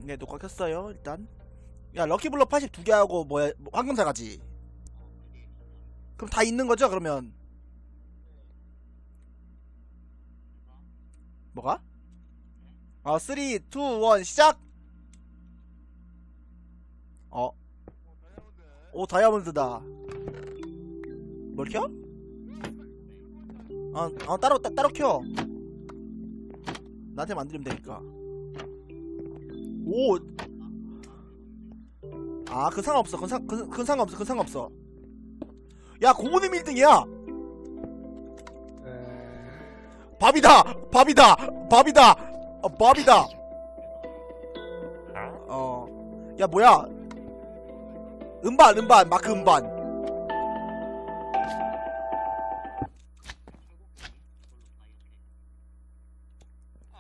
네, 녹화 켰어요. 일단 야 럭키블럭 82개 하고 뭐야 황금사가지. 그럼 다 있는 거죠? 그러면 뭐가? 3, 2, 1 시작. 오 다이아몬드다. 뭘 켜? 따로 켜. 나한테 만들면 되니까. 오. 그건 상관없어. 그건 상관없어. 야, 고모님 1등이야. 밥이다. 야, 뭐야? 음반, 마크 음반.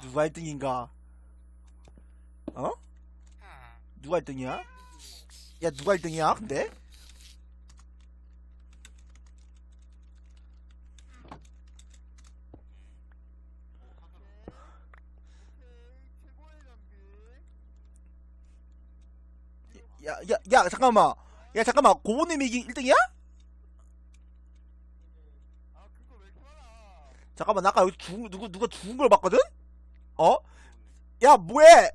누가 1등인가? 누가 1등이야? 야, 누가 1등이야, 근데? 야, 잠깐만. 고모님이 1등이야? 잠깐만, 나 아까 여기 누가 죽은 걸 봤거든? 야, 뭐해?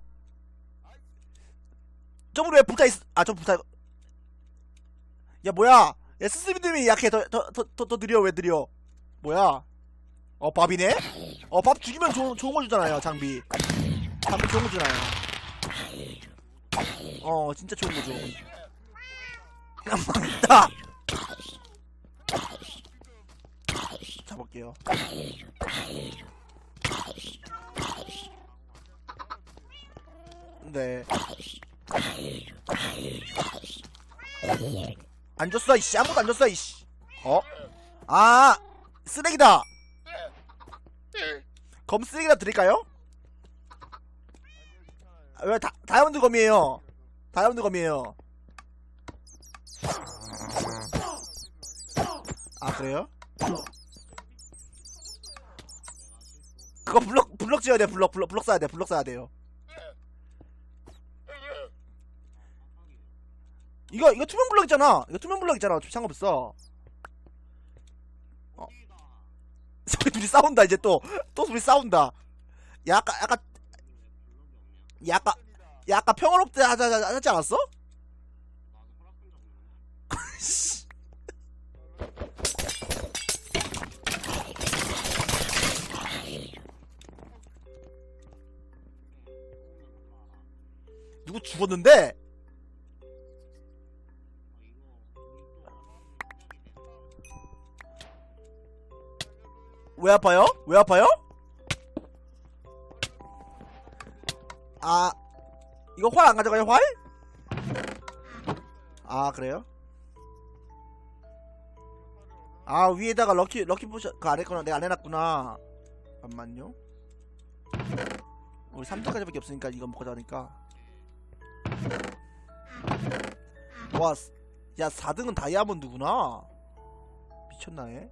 저분 왜 불타 저 불타. 야, 뭐야? 야, 스스미님이 약해. 더 느려. 왜 느려? 뭐야? 밥이네? 밥 죽이면 좋은 거 주잖아요, 장비 좋은 거 주잖아요. 진짜 좋은 거 줘. 망했다. 잡을게요. 네. 안 줬어, 이씨. 아무것도 안 줬어, 이씨. 쓰레기다. 검 쓰레기나 드릴까요? 왜 다이아몬드 검이에요. 그래요? 그거 블럭 지어야 돼. 블럭 써야 돼요. 이거 투명 블럭 있잖아. 어차피 상관없어. 둘이 싸운다. 이제 또 둘이 싸운다. 야, 아까 평화롭게 하지 않았어? 누구 죽었는데? 왜 아파요? 이거 활 안 가져가요? 활? 그래요? 위에다가 럭키 포션 그 아래 거는 내가 안 해놨구나. 잠깐만요. 우리 3등까지밖에 없으니까 이거 먹고 자니까. 와, 야 4등은 다이아몬드구나. 미쳤나 얘?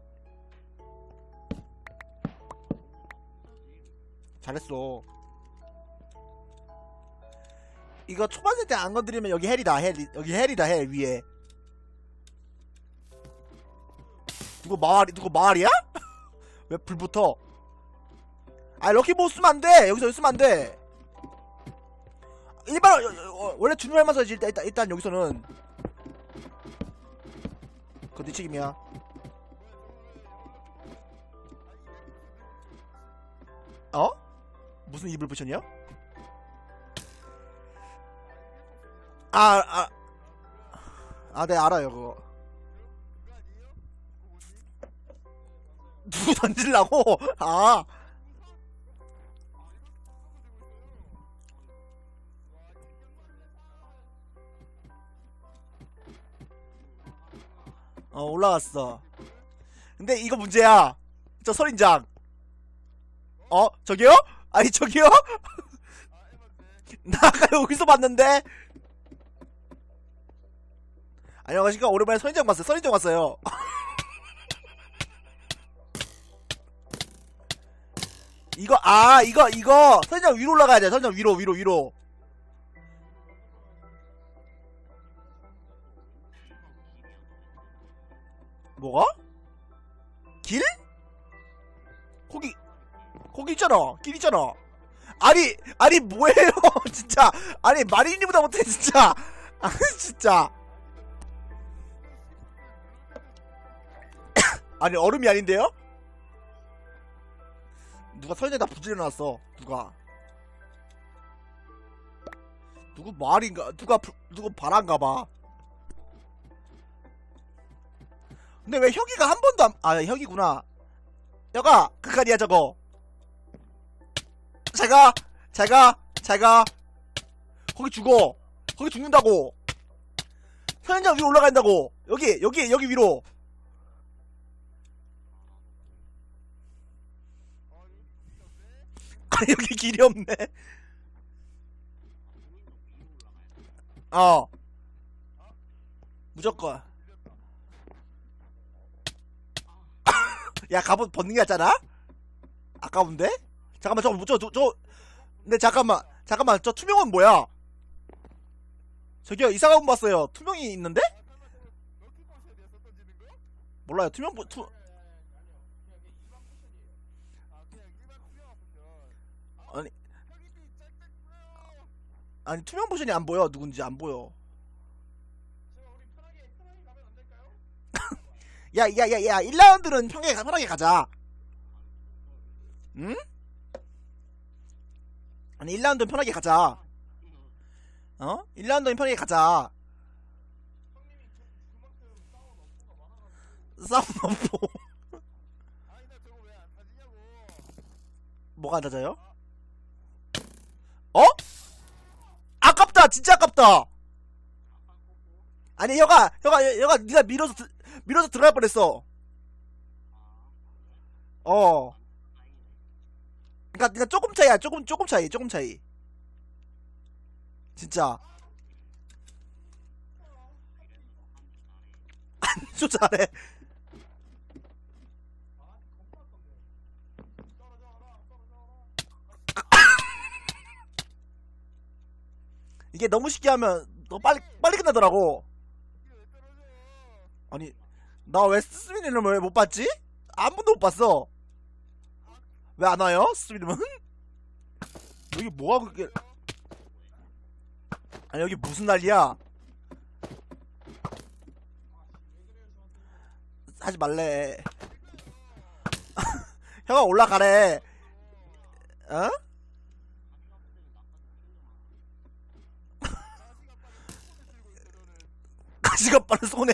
잘했어. 이거 초반 세트 안 건드리면 여기 헬이다. 여기 헬이다. 헬 위에. 누구 마을이야? 왜 불 붙어? 럭키보 쓰면 안 돼. 여기서 쓰면 안 돼. 일반 원래 주문할만 써야지. 일단 여기서는 그거 네 책임이야. 무슨 입을 붙였냐? 네 알아요 그거. 누구 던질라고? 올라갔어. 근데 이거 문제야. 저 선인장. 저기요? 저기요? 나 아까 여기서 봤는데. 안녕하십니까. 오랜만에 선인장 왔어요. 이거 선인장 위로 올라가야 돼. 선인장 위로. 뭐가? 길? 거기 있잖아. 길 있잖아. 아니 뭐예요 진짜. 아니 마린이보다 못해 진짜. 아니 진짜. 아니 얼음이 아닌데요? 누가 설에다 부질러놨어. 누구 말인가? 누구 바란가봐. 근데 왜 혁이가 한 번도 혁이구나. 혁아 극한이야 저거. 잘가. 거기 죽어. 거기 죽는다고. 선인장 위로 올라간다고. 여기 위로. 아 여기 길이 없네. 무조건. 야 갑옷 벗는 게 낫잖아? 아까운데? 잠깐만 근데 잠깐만 저 투명은 뭐야? 저기요 이상한 분 봤어요. 투명이 있는데? 몰라요. 아니 아니 투명 포션이 안 보여. 누군지 안 보여. 야 1라운드는 편하게 가자. 응? 아니 1라운드는 편하게 가자. 1라운드는 편하게 가자. 싸움 없고. 뭐가 안 닫아요? 어? 아깝다. 진짜 아깝다. 아니 혁아 네가 밀어서 들어갈 뻔했어. 그러니까 조금 차이야. 조금 차이. 진짜. 좀 잘해. 이게 너무 쉽게 하면 너 빨리 끝나더라고. 아니 나 왜 스미님을 왜 못 봤지? 한 번도 못 봤어. 왜 안 와요? 스미님은? 여기 뭐하고 그게. 아니 여기 무슨 난리야? 하지 말래. 형아 올라가래. 어? 가시가빠를 손에.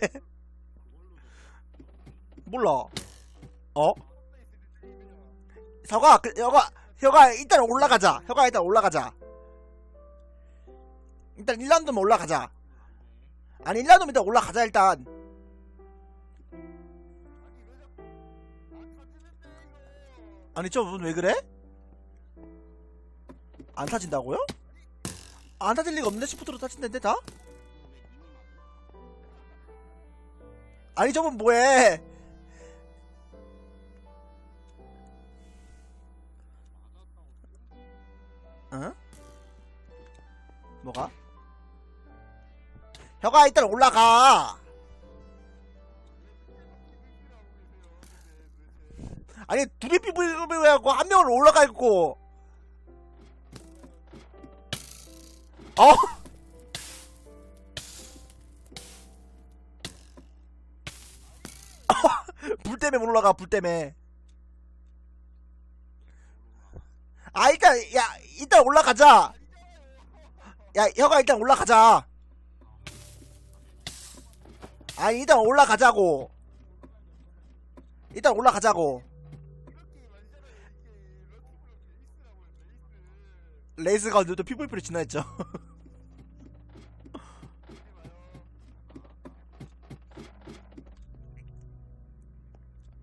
몰라. 혁아 일단 올라가자. 일단 1라운드만 올라가자. 아니 1라운드면 일단 올라가자 일단. 아니 저분 왜 그래? 안 타진다고요? 안 타질 리가 없는데. 시프트로 타진다는데 다? 아니 저분 뭐해? 응? 뭐가? 혁아 일단 올라가. 아니 둘이 삐부삐부해갖고 한 명은 올라가 있고. 불 때문에 못 올라가. 불 때문에. 일단 올라가자. 야 혁아 일단 올라가자. 아니 일단 올라가자고. 레이스가 오늘도 PVP로 진화했죠.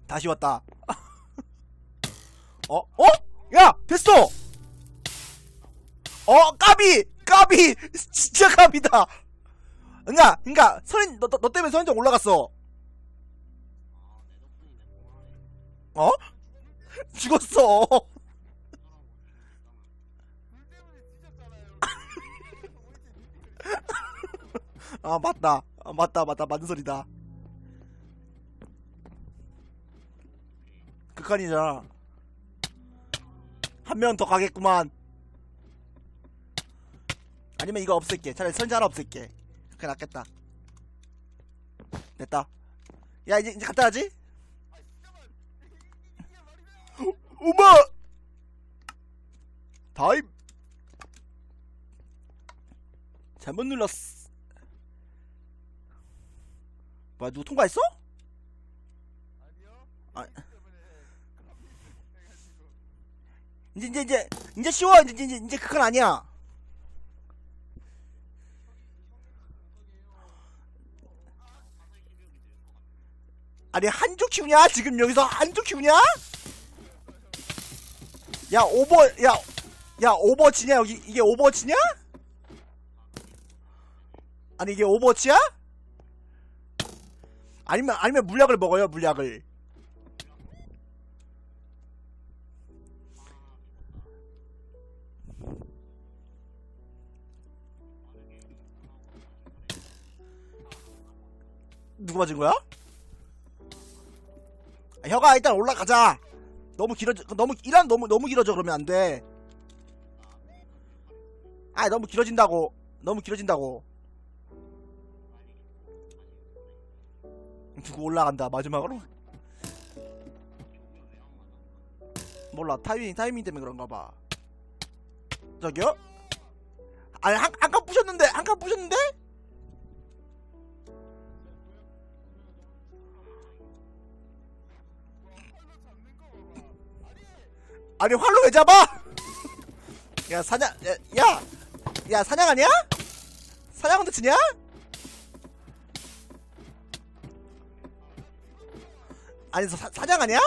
다시 왔다. 야 됐어. 까비 진짜 까비다. 그니까 너 때문에 선인장 올라갔어. 죽었어. 맞다 맞는 소리다. 극한이잖아. 한 명 더 가겠구만. 아니면 이거 없앨게. 차라리 선지 하나 없앨게. 그게 낫겠다. 됐다. 야 이제 갔다 하지? 엄마! 다임! 잘못 눌렀어. 뭐야 누구 통과했어? 아. 이제 쉬워. 이제 그건 아니야. 아니 한쪽 키우냐? 지금 여기서 한쪽 키우냐? 야 오버워치냐 여기? 이게 오버워치냐? 아니 이게 오버워치야? 아니면 물약을 먹어요. 물약을. 누구 맞은 거야? 혀가 일단 올라가자. 너무 길어져. 너무 길어져. 그러면 안 돼. 아 너무 길어진다고. 너무 길어진다고. 누구 올라간다 마지막으로? 몰라. 타이밍 때문에 그런가 봐. 저기요? 아니 한 칸 부셨는데. 한 칸 부셨는데? 아니 활로 왜 잡아? 야 사냥 야 사냥 아니야? 사냥 컨텐츠냐? 아니 사냥 아니야?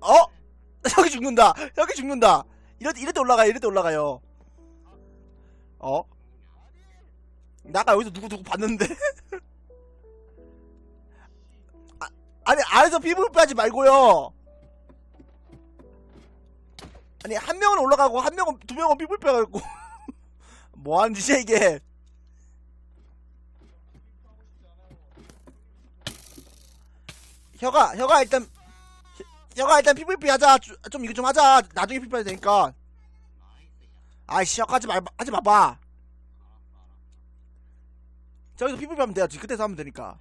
어? 여기 죽는다. 여기 죽는다. 이럴 때 올라가요. 어? 나 아까 여기서 누구 봤는데? 아니 안에서 피부를 빼지 말고요. 아니 한 명은 올라가고 두 명은 피부를 빼가지고 뭐하는 짓이야 이게. 혀가 일단 피부를 빼하자. 좀 이거 좀 하자. 나중에 피부 빼야 되니까. 아이씨 하지 마봐. 저기서 피부 빼면 돼요. 그때서 하면 되니까.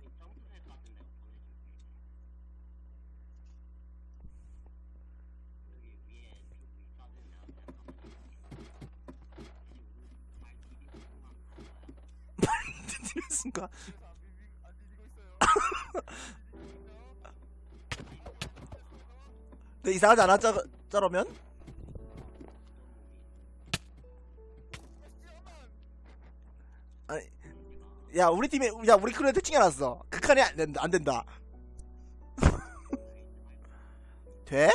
순간. 네, 이상하지 않아? 저러면? 아니, 야 우리 크루에 특징이 났어. 극한이 안 된다. 돼?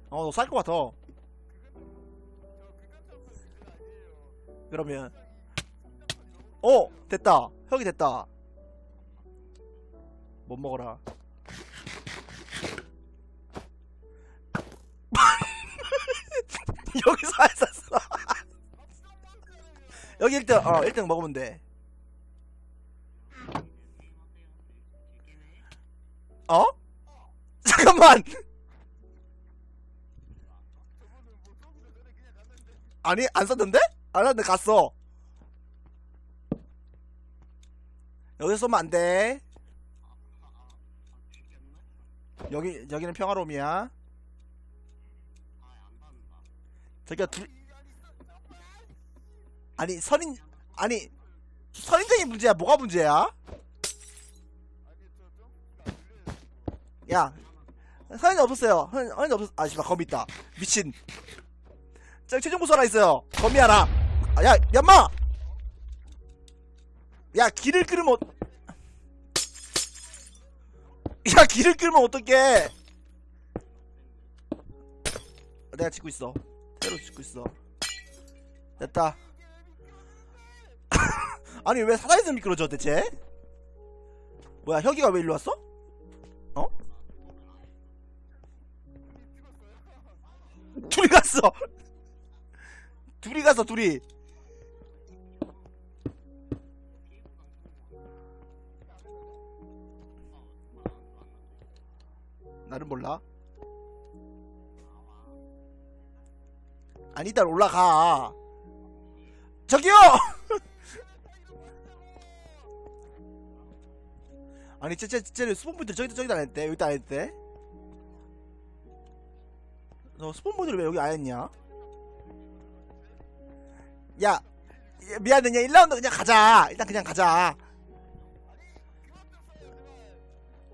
너 쌀 것 같아. 그러면 됐다. 혁이 됐다. 못 먹어라. 여기서 안 샀어. 여기 1등 1등 먹으면 돼. 어? 잠깐만. 아니 안 썼는데? 안 썼는데 갔어. 여기서 쏘면 안 돼. 여기는 평화로움이야. 저기가 아니 선인장이 문제야. 뭐가 문제야? 야 선인장 없었어요. 선인장 없었어. 아 씨발 거미 있다. 미친. 저기 최종 보수 하나 있어요. 거미 하나. 야 얌마. 야 길을 끌으면 어떡해. 내가 짓고 있어. 새로 짓고 있어. 됐다. 아니 왜 사다리에서 미끄러져 대체? 뭐야 혁이가 왜 일로 왔어? 어? 둘이 갔어. 둘이 가서 둘이. 나는 몰라. 아니 일단 올라가. 저기요. 아니 쟤 스폰포인트 저기도 안 했대. 여기도 안 했대. 너 스폰포인트를 왜 여기 안 했냐? 야 미안해. 그냥 1라운드 그냥 가자. 일단 그냥 가자.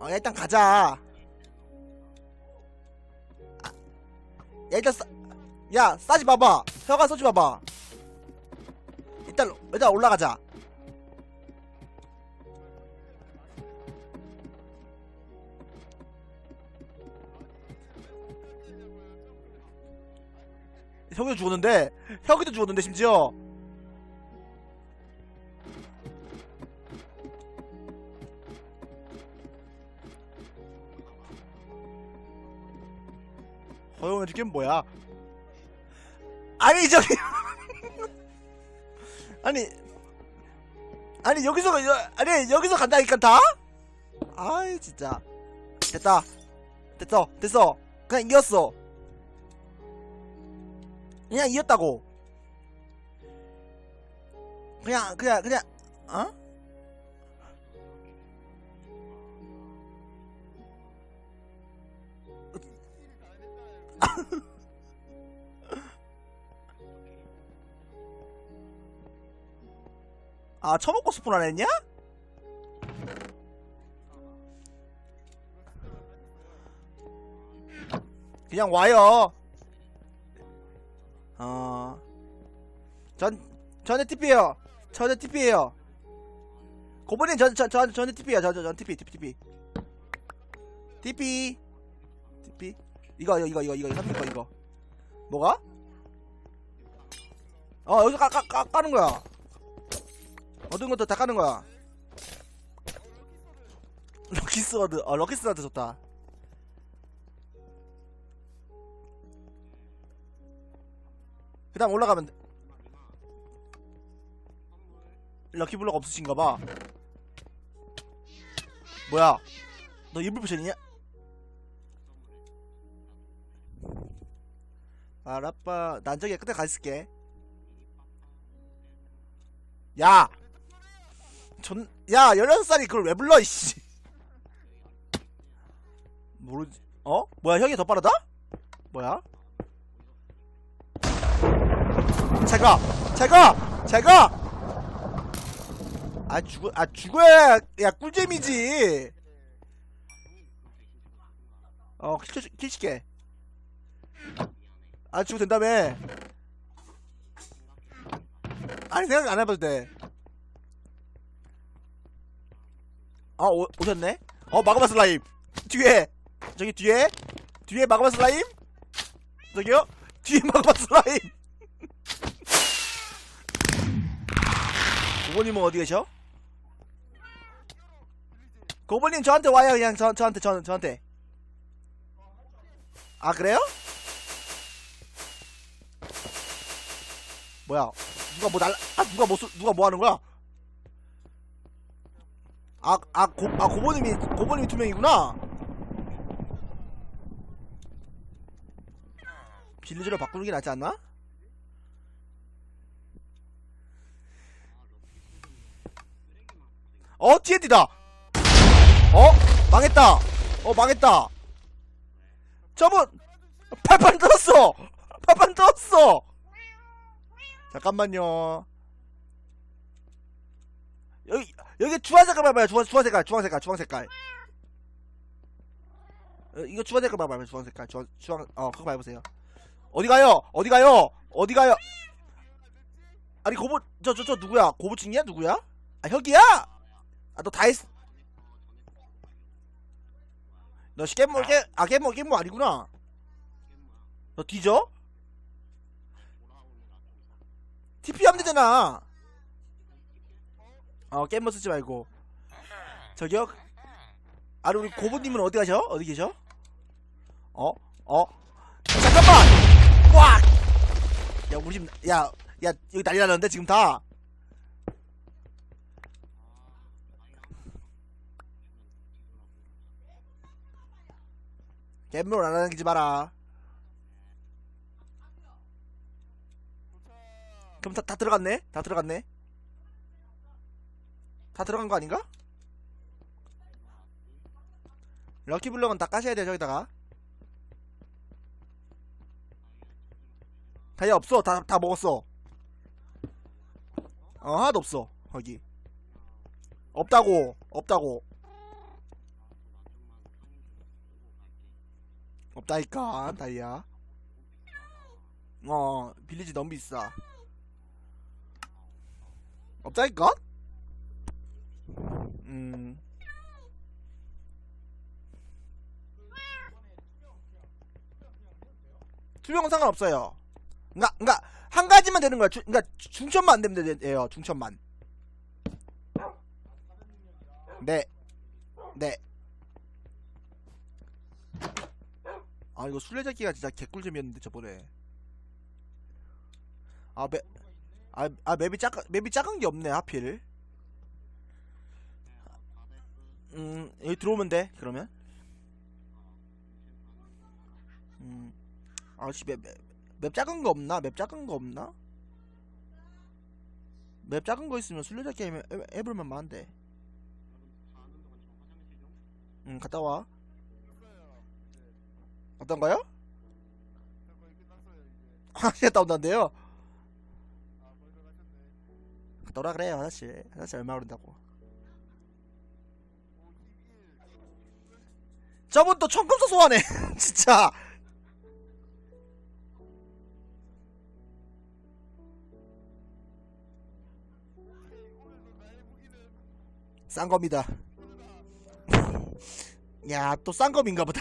야 일단 가자. 야 일단 야 싸지 마봐. 혀가 쏘지 마봐. 일단 올라가자. 혁이도 죽었는데 심지어. 허용해 줄게 뭐야? 아니 저기 아니 여기서 간다니까 다? 아이 진짜. 됐어. 그냥 이겼어. 그냥 이겼다고. 그냥 어? 아 처먹고 스폰 안 했냐? 그냥 와요. 전에 TP에요. 고블린 전에 TP에요. 전 TP. 이거 3번 이거. 뭐가? 여기서 까는 거야. 얻은 것도 다 까는 거야. 럭키스워드. 럭키스워드 좋다. 그 다음 올라가면 돼. 럭키블럭 없으신가봐. 뭐야 너 인불포션이냐? 알았빠. 난 저기 끝에 가있을게. 야 16살이 그걸 왜 불러 이씨. 모르지. 뭐야 형이 더 빠르다? 뭐야? 제가 죽어야 야 꿀잼이지. 킬 시게. 죽어도 된다며. 아니 생각 안 해봐도 돼. 오셨네. 마그마 슬라임 저기 뒤에 마그마 슬라임. 저기요 뒤에 마그마 슬라임. 고보님은 어디 계셔? 고보님 저한테 와요. 그냥 저한테. 아 그래요? 뭐야 누가 뭐 하는 거야? 고보님이 2명이구나. 빌리지로 바꾸는 게 낫지 않나? TNT다. 망했다. 저분 팔판 떴어. 잠깐만요. 여기 주황색깔 봐봐요. 주황색깔. 이거 주황색깔 봐봐요. 주황색깔. 그거 봐보세요. 어디 가요? 아니 고보 저 누구야? 고보증이야? 누구야? 혁이야? 너 다 했어. 너 깻모 아니구나. 너 뒤져? TP 하면 되잖아. 깻모 쓰지 말고. 저기요? 아니 우리 고보님은 어디 계셔? 잠깐만! 꽉! 야 우리 집, 야, 여기 난리 나는데, 지금 다? 갬블 안 하는 기지 마라. 그럼 다 들어갔네? 다 들어갔네? 다 들어간 거 아닌가? 럭키블럭은 다 까셔야 돼, 저기다가. 다이아 없어. 다 먹었어. 하나도 없어. 거기. 없다고. 없다니까, 다이아. 빌리지 너무 비싸. 없다니까? 투명은 상관없어요. 그니까, 한 가지만 되는 거야. 그니까, 중천만 안 되면 돼요, 중천만. 네. 아, 이거 술래잡기가 진짜 개꿀잼이었는데, 저번에. 맵이 작은 게 없네, 하필. 여기 들어오면 돼, 그러면. 아씨, 맵 작은 거 없나? 맵 작은 거 있으면 술래잡기 해볼만 한데. 갔다 와. 어떤가요? 갔다 온다는데요? 갔다 오라 그래요, 화장실 얼마 오른다고. 저분 또 청금소 소환해. 진짜. 싼 겁니다. 야, 또 싼 겁인가 보다.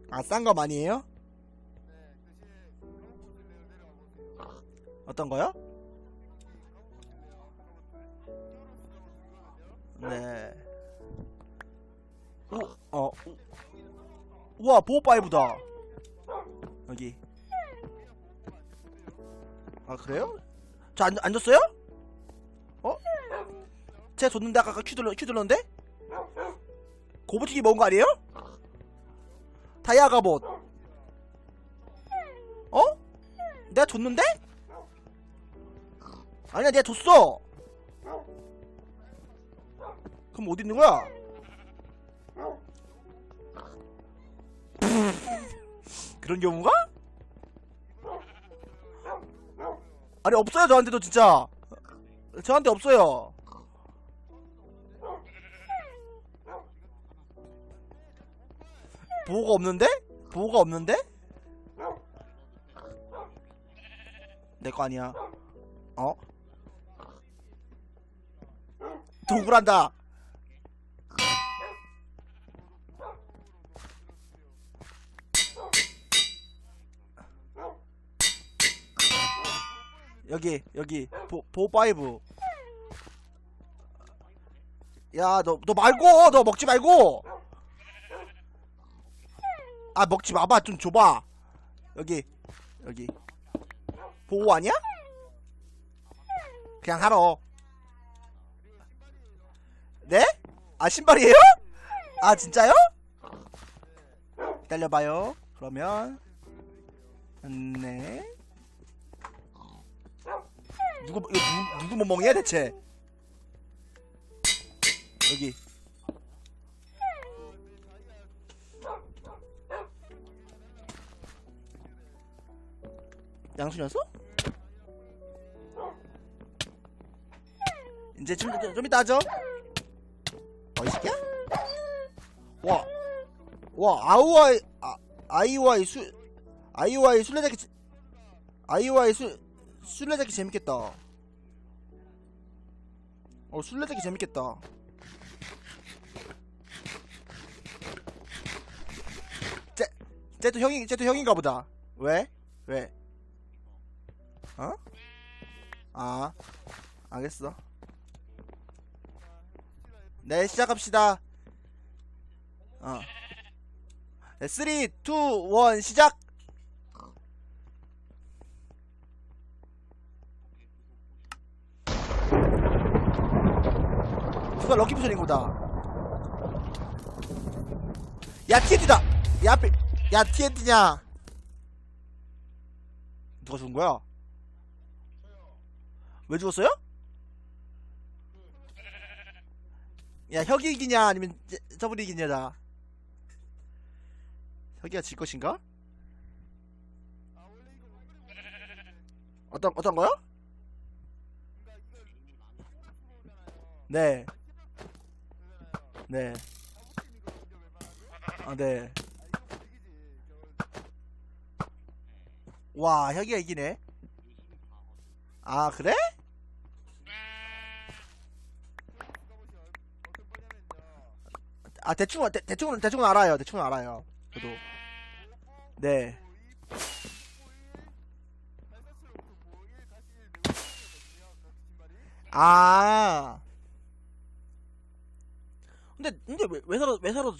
아, 싼 거 아니에요? 어떤 거요? 네. 우와, 보호5다. 여기. 아, 그래요? 저 안 줬어요? 제가 줬는데 아까 큐 눌렀는데? 고부튀기 먹은 거 아니에요? 다이아 갑옷. 내가 줬는데? 아니야, 내가 줬어. 그럼 어디 있는 거야? 그런 경우가? 아니, 없어요, 저한테도 진짜. 저한테 없어요. 보호가 없는데? 내 거 아니야. 도굴한다. 여기 보호5. 야, 너 말고, 너 먹지 말고. 아, 먹지 마봐. 좀 줘봐. 여기 보호 아니야? 그냥 하러. 네? 아, 신발이에요? 아, 진짜요? 기다려봐요. 그러면 네. 누구 멍멍이야 대체? 여기. 양순이었어? 이제 좀 이따 하죠? 이 새끼야? 와, 아이와이 술래잡기 재밌겠다. 술래잡기 재밌겠다. 쟤도 형인가 보다. 왜? 알겠어. 네, 시작합시다. 네, 3, 2, 1 시작. 누가 럭키 포션인 거다. 야 TNT다. 야 앞에 야 TNT냐? 누가 죽은 거야? 왜 죽었어요? 야 혁이 이기냐 아니면 저분이 이기냐다. 혁이가 질 것인가? 어떤 거요? 네. 네. 아, 네. 와, 혁이가 이기네. 아, 그래? 아, 대충은 알아요. 대충은 알아요. 저도. 네. 아. 근데 왜 살아도